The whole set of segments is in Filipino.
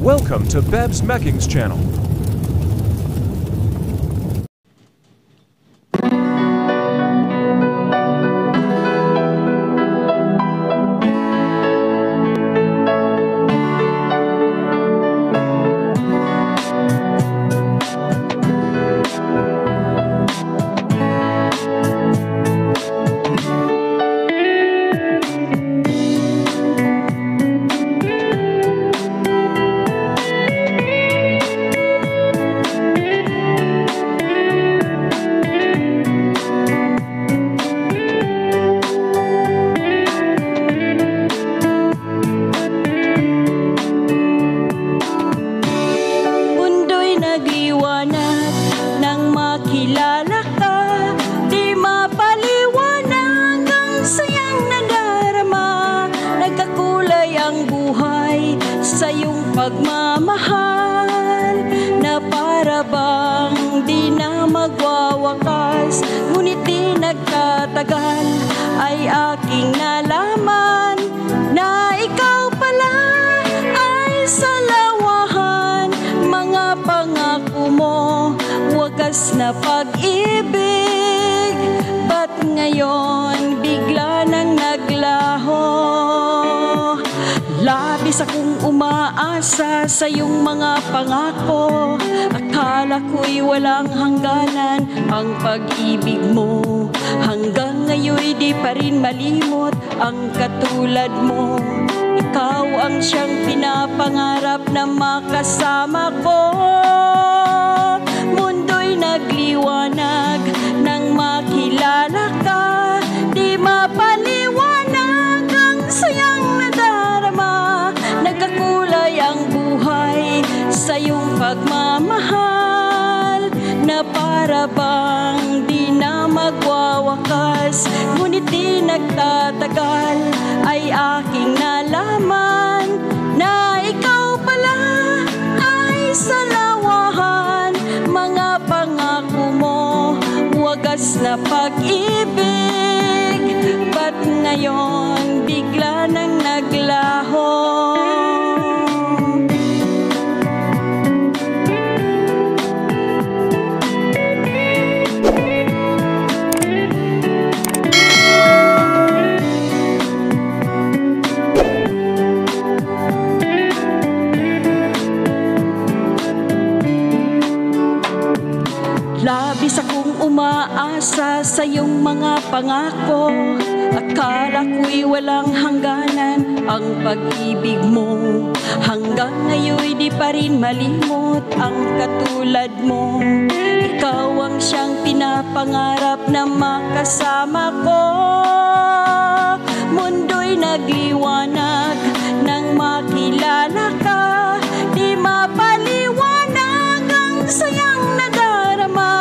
Welcome to Babs Macking's channel. Nagliwanag nang makilala ka, di mapaliwanag ang sayang nadarama. Nagkakulay ang buhay sa iyong pagmamahal, na para bang di na magwawakas. Ngunit di nagtatagal ay aking nalaman na ikaw pala ay sa lawahan. Mga pangako mo, wagas na pag-ibig, ba't ngayon bigla nang naglaho? Labis akong umaasa sa iyong mga pangako, akala ko'y walang hangganan ang pag-ibig mo. Hanggang ngayon di pa rin malimot ang katulad mo. Ikaw ang siyang pinapangarap na makasama ko. Mundo'y nagliwanag nang makilala ka, di mapaliwanag ang sayang nadarama. Nagkakulay ang buhay sa iyong pagmamahal, na para bang di na magwawakas. Ngunit di nagtatagal ay aking nalaman na ikaw pala ay sa lawahan. Mga pangako mo, wagas na pag-ibig, ba't ngayon bigla nang naglaho? Labis akong umaasa sa iyong mga pangako, akala ko'y walang hangganan ang pag-ibig mo. Hanggang ngayon di pa rin malimot ang katulad mo. Ikaw ang siyang pinapangarap na makasama ko. Mundo'y nagliwanag nang makilala ka, di mapaliwanag ang sayang nadarama.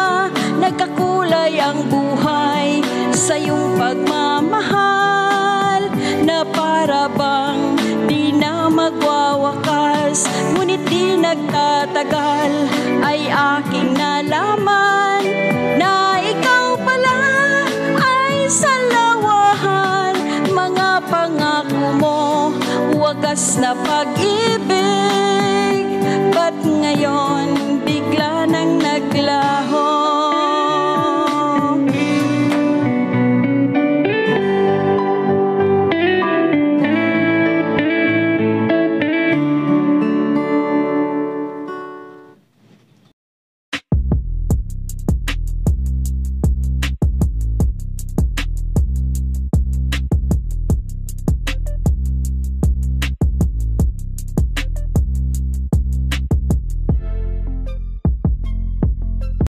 Nagkakulay ang buhay sa iyong pagmamahal, na para bang di na magwawakas. Ngunit di nagtatagal ay aking nalaman na ikaw pala ay sa lawahan. Mga pangako mo, wagas na pag-ibig, ba't ngayon bigla nang naglaho?